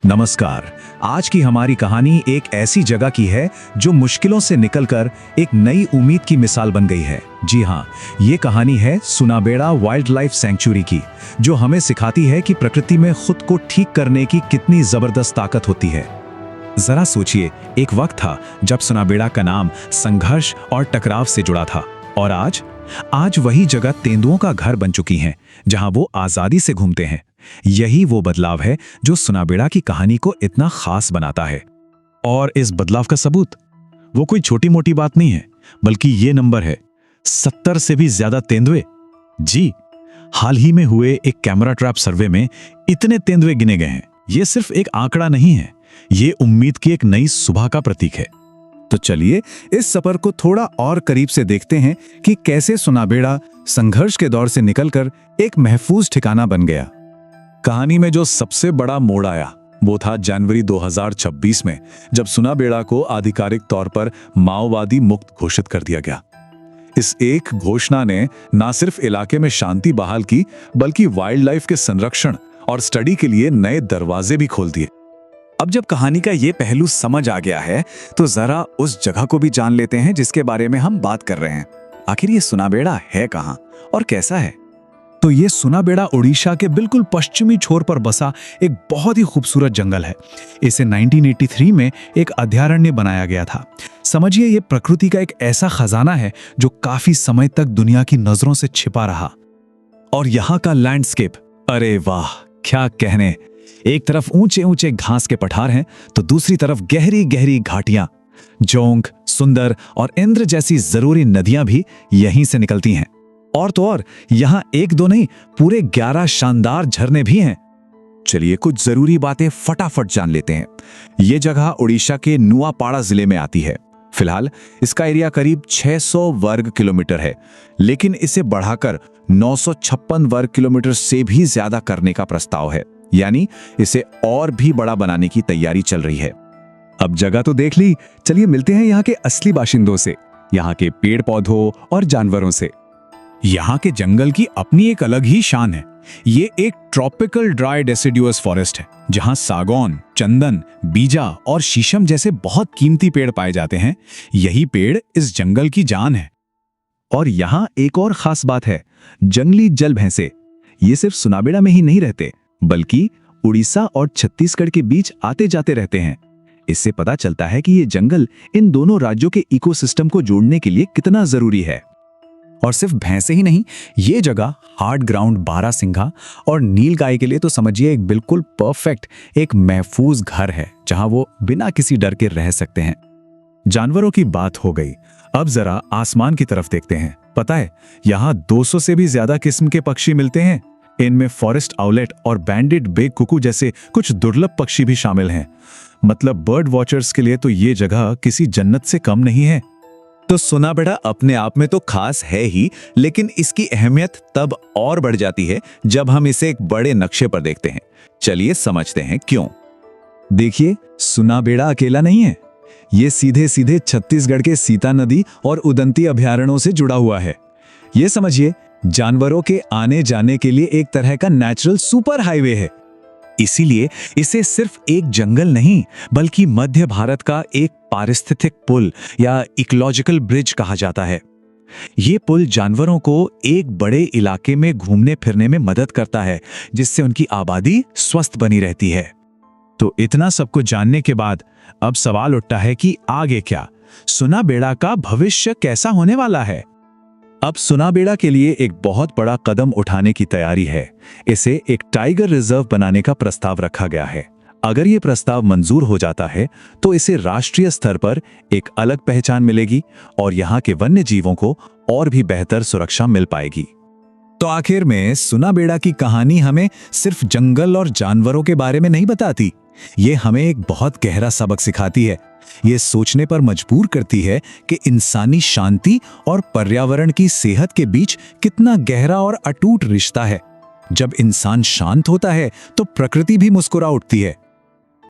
नमस्कार। आज की हमारी कहानी एक ऐसी जगह की है जो मुश्किलों से निकलकर एक नई उम्मीद की मिसाल बन गई है। जी हाँ, ये कहानी है सुनाबेड़ा वाइल्ड लाइफ सेंचुरी की, जो हमें सिखाती है कि प्रकृति में खुद को ठीक करने की कितनी जबरदस्त ताकत होती है। जरा सोचिए, एक वक्त था जब सुनाबेड़ा का नाम संघर्ष और टकराव से जुड़ा था, और आज वही जगह तेंदुओं का घर बन चुकी है, जहां वो आजादी से घूमते हैं। यही वो बदलाव है जो सुनाबेड़ा की कहानी को इतना खास बनाता है। और इस बदलाव का सबूत वो कोई छोटी मोटी बात नहीं है, बल्कि ये नंबर है 70 से भी ज्यादा तेंदुए। जी, हाल ही में हुए एक कैमरा ट्रैप सर्वे में इतने तेंदुए गिने गए हैं। ये सिर्फ एक आंकड़ा नहीं है, ये उम्मीद की एक नई सुबह का प्रतीक है। तो चलिए इस सफर को थोड़ा और करीब से देखते हैं कि कैसे सुनाबेड़ा संघर्ष के दौर से निकलकर एक महफूज ठिकाना बन गया। कहानी में जो सबसे बड़ा मोड़ आया वो था जनवरी 2026 में, जब सुनाबेड़ा को आधिकारिक तौर पर माओवादी मुक्त घोषित कर दिया गया। इस एक घोषणा ने न सिर्फ इलाके में शांति बहाल की, बल्कि वाइल्ड लाइफ के संरक्षण और स्टडी के लिए नए दरवाजे भी खोल दिए। अब जब कहानी का ये पहलू समझ आ गया है, तो जरा उस जगह को भी जान लेते हैं जिसके बारे में हम बात कर रहे हैं। आखिर ये सुनाबेड़ा है कहाँ और कैसा है? तो ये सुनाबेड़ा उड़ीसा के बिल्कुल पश्चिमी छोर पर बसा एक बहुत ही खूबसूरत जंगल है। इसे 1983 में एक अभयारण्य बनाया गया था। समझिए, ये प्रकृति का एक ऐसा खजाना है जो काफी समय तक दुनिया की नजरों से छिपा रहा। और यहाँ का लैंडस्केप, अरे वाह, क्या कहने। एक तरफ ऊंचे ऊंचे घास के पठार हैं, तो दूसरी तरफ गहरी गहरी घाटियां। जोंक, सुंदर और इंद्र जैसी जरूरी नदियां भी यहीं से निकलती हैं। और तो और यहां एक दो नहीं, पूरे 11 शानदार झरने भी हैं। चलिए कुछ जरूरी बातें फटाफट जान लेते हैं। यह जगह उड़ीसा के नुआपाड़ा जिले में आती है। फिलहाल इसका एरिया करीब 600 वर्ग किलोमीटर है, लेकिन इसे बढ़ाकर 956 वर्ग किलोमीटर से भी ज्यादा करने का प्रस्ताव है। यानी इसे और भी बड़ा बनाने की तैयारी चल रही है। अब जगह तो देख ली, चलिए मिलते हैं यहाँ के असली बाशिंदों से, यहाँ के पेड़ पौधों और जानवरों से। यहाँ के जंगल की अपनी एक अलग ही शान है। ये एक ट्रॉपिकल ड्राई डेसिडुअस फॉरेस्ट है, जहाँ सागौन, चंदन, बीजा और शीशम जैसे बहुत कीमती पेड़ पाए जाते हैं। यही पेड़ इस जंगल की जान है। और यहाँ एक और खास बात है, जंगली जल भैंसे। ये सिर्फ सुनाबेड़ा में ही नहीं रहते, बल्कि उड़ीसा और छत्तीसगढ़ के बीच आते जाते रहते हैं। इससे पता चलता है कि ये जंगल इन दोनों राज्यों के इकोसिस्टम को जोड़ने के लिए कितना जरूरी है। और सिर्फ भैंसे ही नहीं, ये जगह हार्ड ग्राउंड बारहसिंघा और नीलगाय के लिए तो समझिए एक बिल्कुल परफेक्ट, एक महफूज घर है, जहां वो बिना किसी डर के रह सकते हैं। जानवरों की बात हो गई, अब जरा आसमान की तरफ देखते हैं। पता है, यहाँ 200 से भी ज्यादा किस्म के पक्षी मिलते हैं। इनमें फॉरेस्ट आउलेट और बैंडेड बेग कुकू जैसे कुछ दुर्लभ पक्षी भी शामिल हैं। मतलब बर्ड वॉचर्स के लिए तो ये जगह किसी जन्नत से कम नहीं है। तो सुनाबेड़ा अपने आप में तो खास है ही, लेकिन इसकी अहमियत तब और बढ़ जाती है जब हम इसे एक बड़े नक्शे पर देखते हैं। चलिए समझते हैं क्यों। देखिए, सुनाबेड़ा अकेला नहीं है। ये सीधे सीधे छत्तीसगढ़ के सीता नदी और उदंती अभयारण्यों से जुड़ा हुआ है। ये समझिए, जानवरों के आने जाने के लिए एक तरह का नेचुरल सुपर हाईवे है। इसीलिए इसे सिर्फ एक जंगल नहीं, बल्कि मध्य भारत का एक पारिस्थितिक पुल या इकोलॉजिकल ब्रिज कहा जाता है। ये पुल जानवरों को एक बड़े इलाके में घूमने फिरने में मदद करता है, जिससे उनकी आबादी स्वस्थ बनी रहती है। तो इतना सब कुछ जानने के बाद अब सवाल उठता है कि आगे क्या? सुनाबेड़ा का भविष्य कैसा होने वाला है? अब सुनाबेड़ा के लिए एक बहुत बड़ा कदम उठाने की तैयारी है। इसे एक टाइगर रिजर्व बनाने का प्रस्ताव रखा गया है। अगर ये प्रस्ताव मंजूर हो जाता है, तो इसे राष्ट्रीय स्तर पर एक अलग पहचान मिलेगी और यहाँ के वन्य जीवों को और भी बेहतर सुरक्षा मिल पाएगी। तो आखिर में सुनाबेड़ा की कहानी हमें सिर्फ जंगल और जानवरों के बारे में नहीं बताती, ये हमें एक बहुत गहरा सबक सिखाती है। ये सोचने पर मजबूर करती है कि इंसानी शांति और पर्यावरण की सेहत के बीच कितना गहरा और अटूट रिश्ता है। जब इंसान शांत होता है, तो प्रकृति भी मुस्कुरा उठती है।